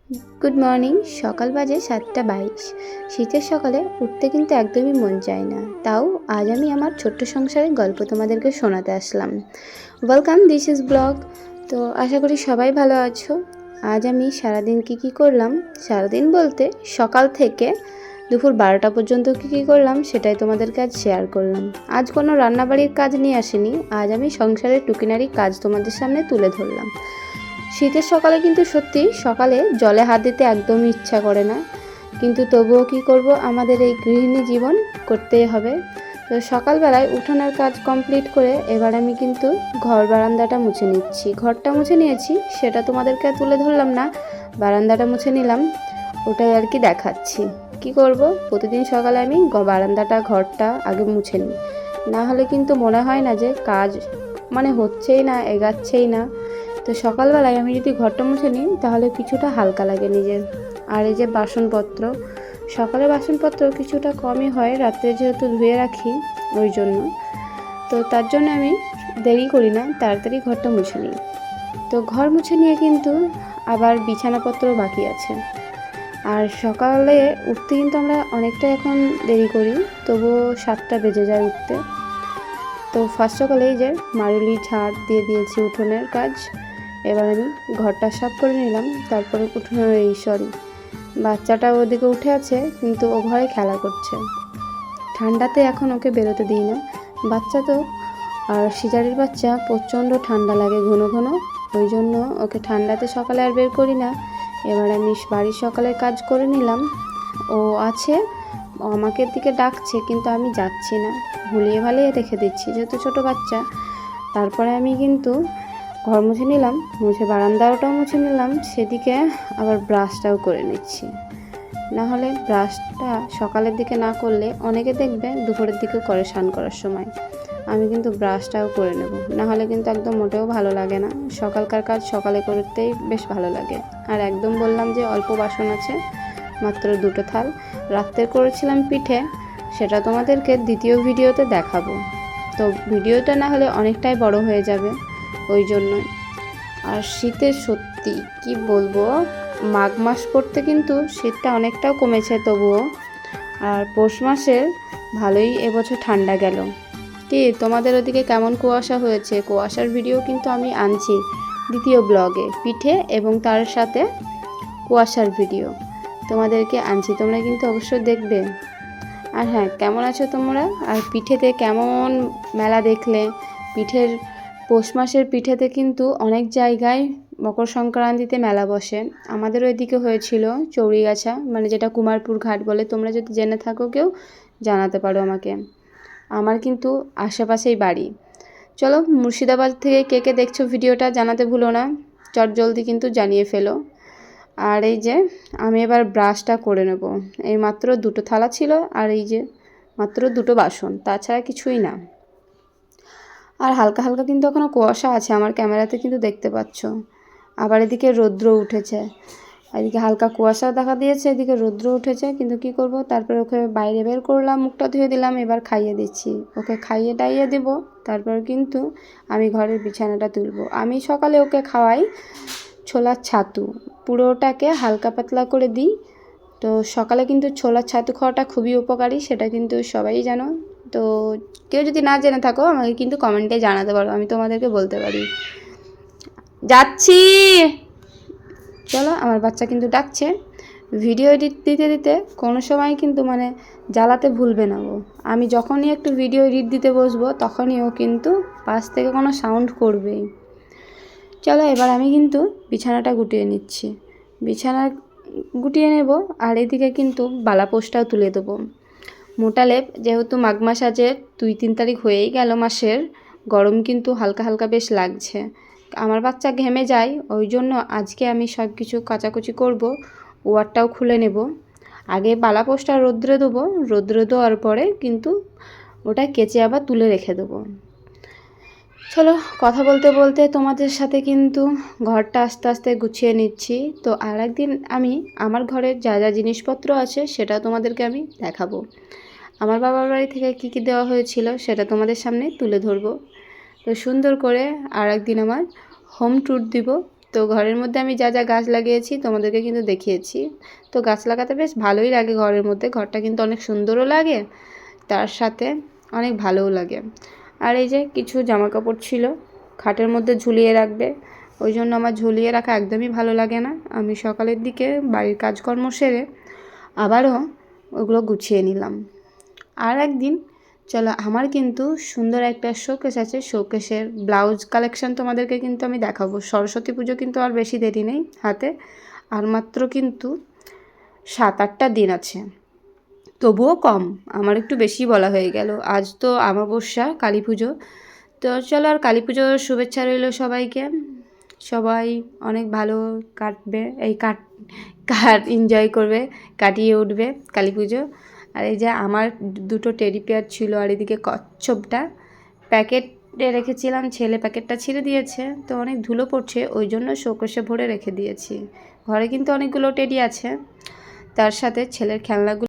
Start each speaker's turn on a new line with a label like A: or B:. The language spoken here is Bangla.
A: Good morning. সকাল বাজে 7:22। শীতের সকালে উঠতে কিন্তু একদমই মন চায় না, তাও আজ আমি আমার ছোট্ট সংসারের গল্প তোমাদেরকে শোনাতে আসলাম। Welcome, this is blog. তো আশা করি সবাই ভালো আছো। আজ আমি সারাদিন কি করলাম, সারাদিন বলতে সকাল থেকে দুপুর 12টা পর্যন্ত কি করলাম সেটাই তোমাদেরকে আজ শেয়ার করলাম। আজ কোনো রান্নাবাড়ির কাজ নিয়ে আসিনি, আজ আমি সংসারের টুকিনারি কাজ তোমাদের সামনে তুলে ধরলাম। শীতের সকালে কিন্তু সত্যি সকালে জলে হাত দিতে একদমই ইচ্ছা করে না, কিন্তু তবুও কি করব, আমাদের এই গৃহিণী জীবন করতেই হবে। তো সকালবেলায় উঠোনের কাজ কমপ্লিট করে এবার আমি কিন্তু ঘর বারান্দাটা মুছে নিচ্ছি। ঘরটা মুছে নিয়েছি, সেটা তোমাদেরকে তুলে ধরলাম না, বারান্দাটা মুছে নিলাম, ওটাই আর কি দেখাচ্ছি। কি করব, প্রতিদিন সকালে আমি বারান্দাটা ঘরটা আগে মুছে নিই, না হলে কিন্তু মনে হয় না যে কাজ মানে হচ্ছেই না, এগাচ্ছেই না। তো সকালবেলায় আমি যদি ঘরটা মুছে নিই তাহলে কিছুটা হালকা লাগে নিজের। আর এই যে বাসনপত্র, সকালে বাসনপত্র কিছুটা কমই হয়, রাত্রে যেহেতু ধুয়ে রাখি ওই জন্য। তো তার জন্য আমি দেরি করি না, তাড়াতাড়ি ঘরটা মুছে নিই। তো ঘর মুছে নিয়ে কিন্তু আবার বিছানাপত্র বাকি আছে। আর সকালে উঠতে কিন্তু আমরা অনেকটা এখন দেরি করি, তবুও 7টা বেজে যায় উঠতে। তো ফার্স্ট সকালে এই যে মারুলি ঝাড় দিয়ে দিয়েছি উঠোনের কাজ, এবার আমি ঘরটা সাফ করে নিলাম। তারপরে বাচ্চাটা ওদিকে উঠে আছে, কিন্তু ও ঘরে খেলা করছে। ঠান্ডাতে এখন ওকে বেরোতে দিই না, বাচ্চা তো, আর সিজারের বাচ্চা, প্রচণ্ড ঠান্ডা লাগে ঘন ঘন, ওই জন্য ওকে ঠান্ডাতে সকালে আর বের করি না। এবার আমি বাড়ির সকালের কাজ করে নিলাম। ও আছে, আমাকে দিকে ডাকছে, কিন্তু আমি যাচ্ছি না, ভুলিয়ে ভালিয়ে রেখে দিচ্ছি যেহেতু ছোটো বাচ্চা। তারপরে আমি কিন্তু ঘর মুছে নিলাম, মুছে বারান্দাটাও মুছে নিলাম, সেদিকে আবার ব্রাশটাও করে নিচ্ছি। না হলে ব্রাশটা সকালের দিকে না করলে অনেকে দেখবে দুপুরের দিকে করে স্নান করার সময়। আমি কিন্তু ব্রাশটাও করে নেব, না হলে কিন্তু একদম মোটেও ভালো লাগে না। সকালকার কাজ সকালে করতেই বেশ ভালো লাগে। আর একদম বললাম যে অল্প বাসন আছে, মাত্র 2টো থাল। রাত্রে করেছিলাম পিঠে, সেটা তোমাদেরকে দ্বিতীয় ভিডিওতে দেখাবো। তো ভিডিওটা না হলে অনেকটাই বড় হয়ে যাবে, ওই জন্যই। আর শীতে সত্যি কি বলবো, মাঘ মাস পড়তে কিন্তু শীতটা অনেকটাও কমেছে তবুও। আর পৌষ মাসের ভালোই এবছর ঠান্ডা গেল। কি তোমাদের ওদিকে কেমন কুয়াশা হয়েছে? কুয়াশার ভিডিও কিন্তু আমি আনছি দ্বিতীয় ব্লগে, পিঠে এবং তার সাথে কুয়াশার ভিডিও তোমাদেরকে আনছি, তোমরা কিন্তু অবশ্যই দেখবে। আর হ্যাঁ, কেমন আছো তোমরা? আর পিঠেতে কেমন মেলা দেখলে? পিঠের পৌষ মাসের পিঠেতে কিন্তু অনেক জায়গায় মকর সংক্রান্তিতে মেলা বসে। আমাদের ওইদিকে হয়েছিল চৌড়িগাছা, মানে যেটা কুমারপুর ঘাট বলে। তোমরা যদি জেনে থাকো কেউ জানাতে পারো আমাকে। আমার কিন্তু আশেপাশেই বাড়ি। চলো, মুর্শিদাবাদ থেকে কে দেখছো ভিডিওটা জানাতে ভুলো না, চটজলদি কিন্তু জানিয়ে ফেলো। আর এই যে আমি এবার ব্রাশটা করে নেব। এই মাত্র 2টো থালা ছিল, আর এই যে মাত্র 2টো বাসন, তাছাড়া কিছুই না। আর হালকা হালকা কিন্তু এখনও কুয়াশা আছে, আমার ক্যামেরাতে কিন্তু দেখতে পাচ্ছ। আবার এদিকে রৌদ্র উঠেছে, এদিকে হালকা কুয়াশা দেখা দিয়েছে, এদিকে রৌদ্র উঠেছে। কিন্তু কি করব, তারপরে ওকে বাইরে বের করলাম, মুখটা ধুয়ে দিলাম, এবার খাইয়ে দিচ্ছি। ওকে খাইয়ে টাইয়ে দেব, তারপর কিন্তু আমি ঘরের বিছানাটা তুলব। আমি সকালে ওকে খাওয়াই ছোলার ছাতু, পুরোটাকে হালকা পাতলা করে দিই। তো সকালে কিন্তু ছোলার ছাতু খাওয়াটা খুবই উপকারী, সেটা কিন্তু সবাই জানো। তো কেউ যদি না জেনে থাকো আমাকে কিন্তু কমেন্টে জানাতে পারো, আমি তোমাদেরকে বলতে পারি। যাচ্ছি, চলো। আমার বাচ্চা কিন্তু ডাকছে। ভিডিও এডিট দিতে দিতে কোনো সময় কিন্তু মানে জ্বালাতে ভুলবে না ও। আমি যখনই একটু ভিডিও এডিট দিতে বসবো তখনই ও কিন্তু পাশ থেকে কোনো সাউন্ড করবেই। চলো, এবার আমি কিন্তু বিছানাটা গুটিয়ে নিচ্ছি, বিছানা গুটিয়ে নেব। আর এদিকে কিন্তু বালাপোষটাও তুলে দেবো। মোটা লেপ, যেহেতু মাঘ মাস আজে 2-3 তারিখ হয়েই গেল মাসের, গরম কিন্তু হালকা হালকা বেশ লাগছে। আমার বাচ্চা ঘেমে যায়, ওই জন্য আজকে আমি সব কিছু কাচাকুচি করব, ওয়ারটাও খুলে নেব। আগে বালাপোষটা রোদ্রে দেবো, রোদ্রে দেওয়ার পরে কিন্তু ওটা কেচে আবার তুলে রেখে দেবো। চলো, কথা বলতে বলতে তোমাদের সাথে কিন্তু ঘরটা আস্তে আস্তে গুছিয়ে নিচ্ছি। তো আর একদিন আমি আমার ঘরের যা যা জিনিসপত্র আছে সেটা তোমাদেরকে আমি দেখাবো। আমার বাবার বাড়ি থেকে কী দেওয়া হয়েছিল সেটা তোমাদের সামনে তুলে ধরবো। তো সুন্দর করে আর একদিন আমার হোম ট্যুর দিব, তো ঘরের মধ্যে আমি যা যা গাছ লাগিয়েছি তোমাদেরকে কিন্তু দেখিয়েছি। তো গাছ লাগাতে বেশ ভালোই লাগে ঘরের মধ্যে, ঘরটা কিন্তু অনেক সুন্দরও লাগে, তার সাথে অনেক ভালোও লাগে। আর এই যে কিছু জামাকাপড় ছিল খাটের মধ্যে ঝুলিয়ে রাখবে, ওই জন্য আমার ঝুলিয়ে রাখা একদমই ভালো লাগে না। আমি সকালের দিকে বাড়ির কাজকর্ম সেরে আবারও ওগুলো গুছিয়ে নিলাম। আর একদিন চলো, আমার কিন্তু সুন্দর একটা শোকেস আছে, শোকেসের ব্লাউজ কালেকশান তোমাদেরকে কিন্তু আমি দেখাবো। সরস্বতী পুজো কিন্তু আর বেশি দেরি নেই হাতে, আর মাত্র কিন্তু 7-8টা দিন আছে, তবুও কম, আমার একটু বেশি বলা হয়ে গেল। আজ তো অমাবস্যা, কালী পুজো। তো চলো, আর কালী পুজোর শুভেচ্ছা রইল সবাইকে। সবাই অনেক ভালো কাটবে, এই কাট এনজয় করবে, কাটিয়ে উঠবে কালী পুজো। আর এই যে আমার দুটো টেডি পেয়ার ছিল, আর এদিকে কচ্ছপটা প্যাকেটে রেখেছিলাম, ছেলে প্যাকেটটা ছিঁড়ে দিয়েছে, তো অনেক ধুলো পড়ছে, ওই জন্য শোকেসে ভরে রেখে দিয়েছি। ঘরে কিন্তু অনেকগুলো টেডি আছে, তার সাথে ছেলের খেলনাগুলো